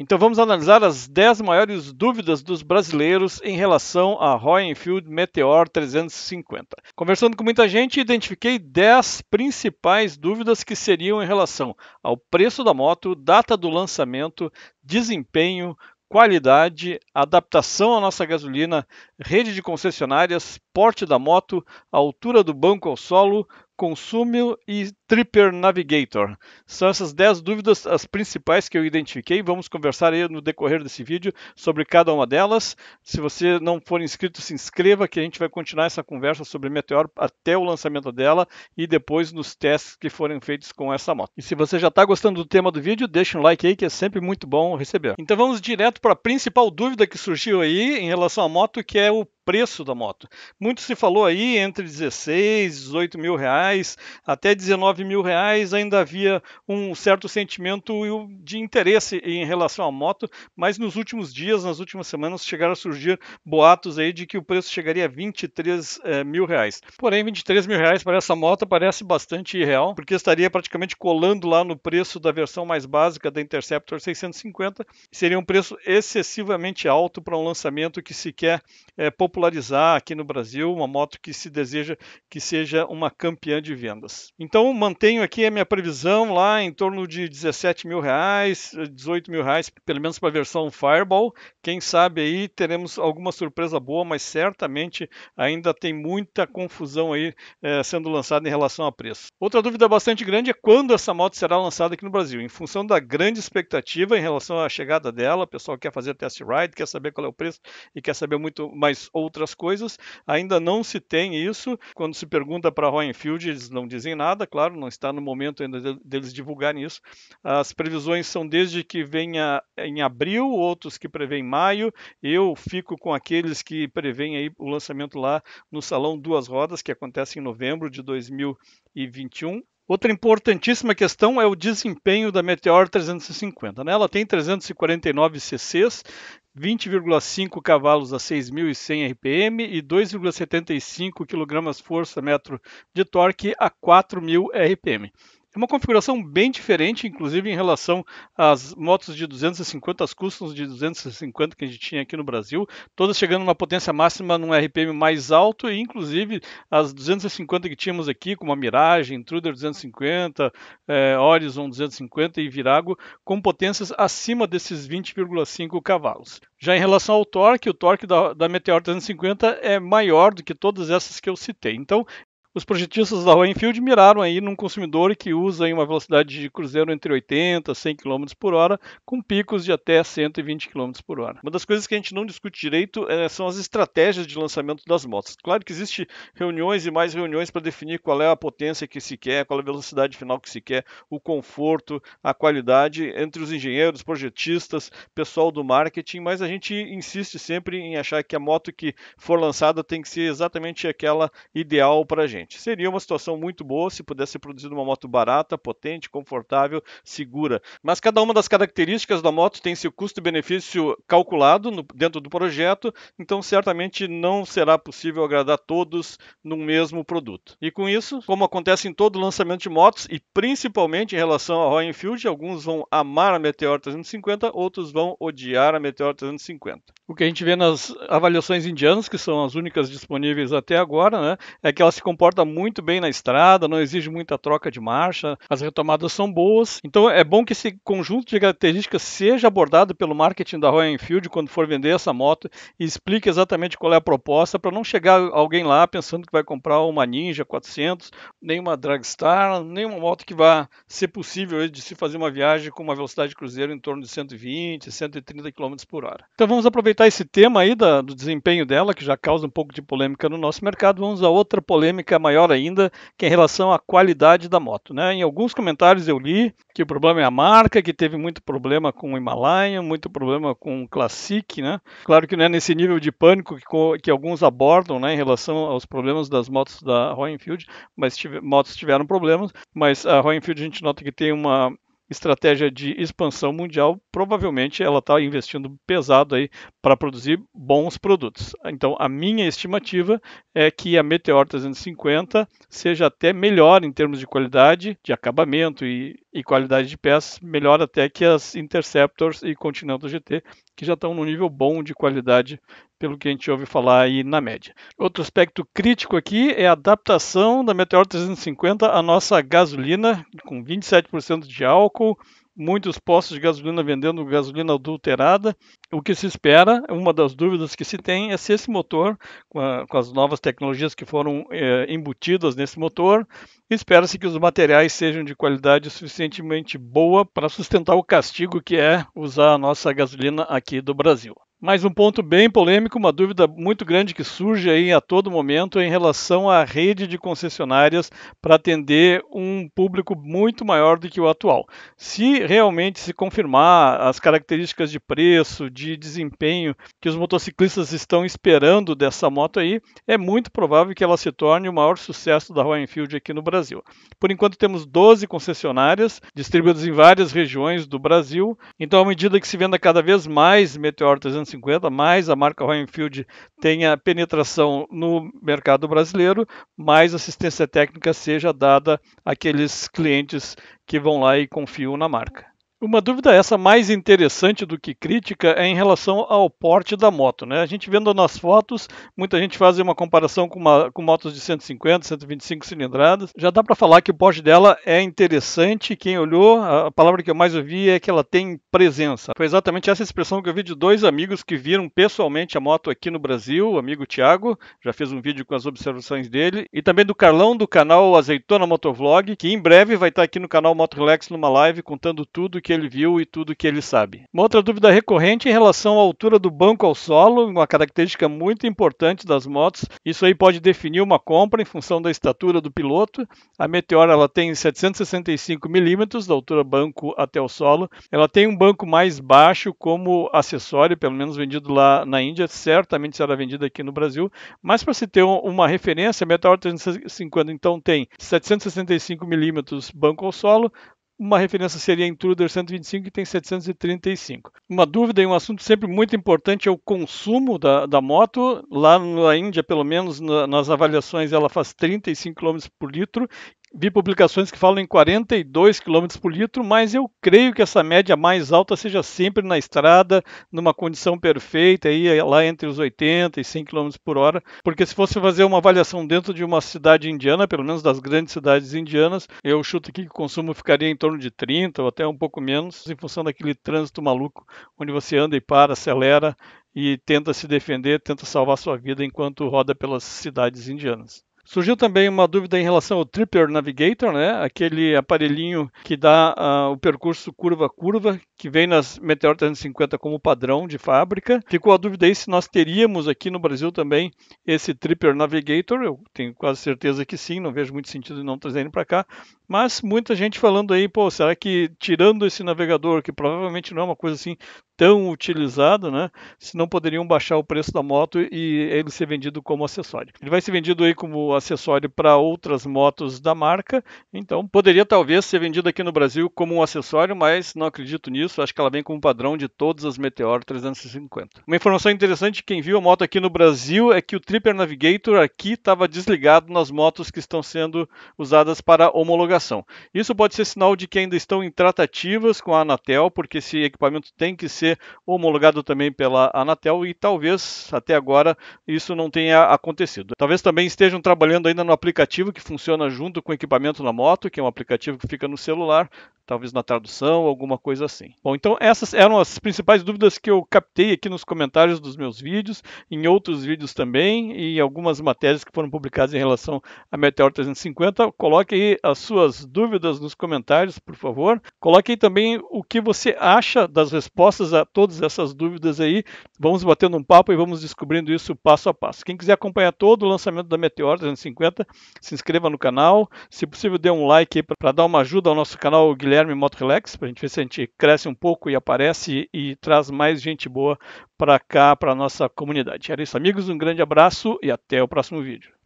Então vamos analisar as 10 maiores dúvidas dos brasileiros em relação à Royal Enfield Meteor 350. Conversando com muita gente, identifiquei 10 principais dúvidas que seriam em relação ao preço da moto, data do lançamento, desempenho, qualidade, adaptação à nossa gasolina, rede de concessionárias, porte da moto, altura do banco ao solo, consumo e Tripper Navigator. São essas 10 dúvidas as principais que eu identifiquei. Vamos conversar aí no decorrer desse vídeo sobre cada uma delas. Se você não for inscrito, se inscreva que a gente vai continuar essa conversa sobre Meteor até o lançamento dela e depois nos testes que forem feitos com essa moto. E se você já está gostando do tema do vídeo, deixa um like aí que é sempre muito bom receber. Então vamos direto para a principal dúvida que surgiu aí em relação à moto, que é o preço da moto. Muito se falou aí entre 16, 18 mil reais, até 19 mil reais, ainda havia um certo sentimento de interesse em relação à moto, mas nos últimos dias, nas últimas semanas, chegaram a surgir boatos aí de que o preço chegaria a 23 mil reais. Porém, 23 mil reais para essa moto parece bastante irreal, porque estaria praticamente colando lá no preço da versão mais básica da Interceptor 650, seria um preço excessivamente alto para um lançamento que se quer popularizar aqui no Brasil, uma moto que se deseja que seja uma campeã de vendas. Então mantenho aqui a minha previsão lá em torno de 17 mil reais, 18 mil reais, pelo menos para a versão Fireball. Quem sabe aí teremos alguma surpresa boa, mas certamente ainda tem muita confusão aí sendo lançada em relação a preço. Outra dúvida bastante grande é quando essa moto será lançada aqui no Brasil. Em função da grande expectativa em relação à chegada dela, o pessoal quer fazer test ride, quer saber qual é o preço e quer saber muito mais outras coisas. Ainda não se tem isso. Quando se pergunta para a Royal Enfield, eles não dizem nada, claro, não está no momento ainda deles divulgarem isso. As previsões são desde que venha em abril, outros que prevêem maio. Eu fico com aqueles que prevêem aí o lançamento lá no Salão Duas Rodas, que acontece em novembro de 2021. Outra importantíssima questão é o desempenho da Meteor 350. Né? Ela tem 349 cc's, 20,5 cavalos a 6.100 RPM e 2,75 kgfm de torque a 4.000 RPM. É uma configuração bem diferente, inclusive em relação às motos de 250, as customs de 250 que a gente tinha aqui no Brasil, todas chegando numa potência máxima num RPM mais alto, e inclusive as 250 que tínhamos aqui, como a Mirage, Intruder 250, Horizon 250 e Virago, com potências acima desses 20,5 cavalos. Já em relação ao torque, o torque da Meteor 350 é maior do que todas essas que eu citei. Então, os projetistas da Royal Enfield miraram aí num consumidor que usa aí uma velocidade de cruzeiro entre 80 e 100 km por hora, com picos de até 120 km por hora. Uma das coisas que a gente não discute direito são as estratégias de lançamento das motos. Claro que existem reuniões e mais reuniões para definir qual é a potência que se quer, qual é a velocidade final que se quer, o conforto, a qualidade, entre os engenheiros, projetistas, pessoal do marketing, mas a gente insiste sempre em achar que a moto que for lançada tem que ser exatamente aquela ideal para a gente. Seria uma situação muito boa se pudesse ser produzida uma moto barata, potente, confortável, segura. Mas cada uma das características da moto tem seu custo-benefício calculado dentro do projeto, então certamente não será possível agradar todos no mesmo produto. E com isso, como acontece em todo lançamento de motos, e principalmente em relação à Royal Enfield, alguns vão amar a Meteor 350, outros vão odiar a Meteor 350. O que a gente vê nas avaliações indianas, que são as únicas disponíveis até agora, né, é que ela se comporta muito bem na estrada, não exige muita troca de marcha, as retomadas são boas. Então é bom que esse conjunto de características seja abordado pelo marketing da Royal Enfield quando for vender essa moto e explique exatamente qual é a proposta, para não chegar alguém lá pensando que vai comprar uma Ninja 400, nem uma Dragstar, nem uma moto que vá ser possível de se fazer uma viagem com uma velocidade de cruzeiro em torno de 120, 130 km por hora. Então vamos aproveitar esse tema aí do desempenho dela, que já causa um pouco de polêmica no nosso mercado. Vamos a outra polêmica maior ainda, que é em relação à qualidade da moto. Né? Em alguns comentários eu li que o problema é a marca, que teve muito problema com o Himalayan, muito problema com o Classic. Né? Claro que não é nesse nível de pânico que alguns abordam, né, em relação aos problemas das motos da Royal Enfield, mas motos tiveram problemas, mas a Royal Enfield a gente nota que tem uma estratégia de expansão mundial, provavelmente ela está investindo pesado aí para produzir bons produtos. Então, a minha estimativa é que a Meteor 350 seja até melhor em termos de qualidade, de acabamento e e qualidade de peças, melhor até que as Interceptors e Continental GT, que já estão no nível bom de qualidade, pelo que a gente ouve falar aí na média. Outro aspecto crítico aqui é a adaptação da Meteor 350 à nossa gasolina, com 27% de álcool, muitos postos de gasolina vendendo gasolina adulterada. O que se espera, uma das dúvidas que se tem é se esse motor, com as novas tecnologias que foram embutidas nesse motor, espera-se que os materiais sejam de qualidade suficientemente boa para sustentar o castigo que é usar a nossa gasolina aqui do Brasil. Mais um ponto bem polêmico, uma dúvida muito grande que surge aí a todo momento em relação à rede de concessionárias para atender um público muito maior do que o atual. Se realmente se confirmar as características de preço, de desempenho que os motociclistas estão esperando dessa moto aí, é muito provável que ela se torne o maior sucesso da Royal Enfield aqui no Brasil. Por enquanto temos 12 concessionárias distribuídas em várias regiões do Brasil, então à medida que se venda cada vez mais Meteor 350, mais a marca Royal Enfield tenha penetração no mercado brasileiro, mais assistência técnica seja dada àqueles clientes que vão lá e confiam na marca. Uma dúvida essa mais interessante do que crítica é em relação ao porte da moto, né? A gente vendo nas fotos, muita gente faz uma comparação com motos de 150, 125 cilindradas. Já dá para falar que o porte dela é interessante. Quem olhou, a palavra que eu mais ouvi é que ela tem presença. Foi exatamente essa expressão que eu vi de dois amigos que viram pessoalmente a moto aqui no Brasil. O amigo Thiago já fez um vídeo com as observações dele, e também do Carlão do canal Azeitona Motovlog, que em breve vai estar aqui no canal Moto Relax numa live contando tudo que ele viu e tudo que ele sabe. Uma outra dúvida recorrente em relação à altura do banco ao solo, uma característica muito importante das motos. Isso aí pode definir uma compra em função da estatura do piloto. A Meteor ela tem 765 milímetros da altura banco até o solo. Ela tem um banco mais baixo como acessório, pelo menos vendido lá na Índia, certamente será vendido aqui no Brasil. Mas para se ter uma referência, a Meteor 350 então tem 765 milímetros banco ao solo. Uma referência seria a Intruder 125, que tem 735. Uma dúvida e um assunto sempre muito importante é o consumo da moto. Lá na Índia, pelo menos nas avaliações, ela faz 35 km por litro. Vi publicações que falam em 42 km por litro, mas eu creio que essa média mais alta seja sempre na estrada, numa condição perfeita, aí, lá entre os 80 e 100 km por hora, porque se fosse fazer uma avaliação dentro de uma cidade indiana, pelo menos das grandes cidades indianas, eu chuto aqui que o consumo ficaria em torno de 30 ou até um pouco menos, em função daquele trânsito maluco, onde você anda e para, acelera e tenta se defender, tenta salvar sua vida enquanto roda pelas cidades indianas. Surgiu também uma dúvida em relação ao Tripper Navigator, né? Aquele aparelhinho que dá o percurso curva a curva, que vem nas Meteor 350 como padrão de fábrica. Ficou a dúvida aí se nós teríamos aqui no Brasil também esse Tripper Navigator. Eu tenho quase certeza que sim, não vejo muito sentido em não trazer ele para cá. Mas muita gente falando aí, pô, será que tirando esse navegador, que provavelmente não é uma coisa assim tão utilizada, né? Se não poderiam baixar o preço da moto e ele ser vendido como acessório. Ele vai ser vendido aí como acessório para outras motos da marca, então poderia talvez ser vendido aqui no Brasil como um acessório, mas não acredito nisso, acho que ela vem como padrão de todas as Meteor 350. Uma informação interessante, quem viu a moto aqui no Brasil, é que o Tripper Navigator aqui estava desligado nas motos que estão sendo usadas para homologação. Isso pode ser sinal de que ainda estão em tratativas com a Anatel, porque esse equipamento tem que ser homologado também pela Anatel e talvez até agora isso não tenha acontecido. Talvez também estejam trabalhando ainda no aplicativo que funciona junto com o equipamento na moto, que é um aplicativo que fica no celular, talvez na tradução, alguma coisa assim. Bom, então essas eram as principais dúvidas que eu captei aqui nos comentários dos meus vídeos, em outros vídeos também, e algumas matérias que foram publicadas em relação à Meteor 350. Coloque aí as suas dúvidas nos comentários, por favor. Coloque aí também o que você acha das respostas a todas essas dúvidas aí. Vamos batendo um papo e vamos descobrindo isso passo a passo. Quem quiser acompanhar todo o lançamento da Meteor 350, se inscreva no canal. Se possível, dê um like aí para dar uma ajuda ao nosso canal Guilherme Moto Relax, para a gente ver se a gente cresce um pouco e aparece e traz mais gente boa para cá, para a nossa comunidade. Era isso, amigos. Um grande abraço e até o próximo vídeo.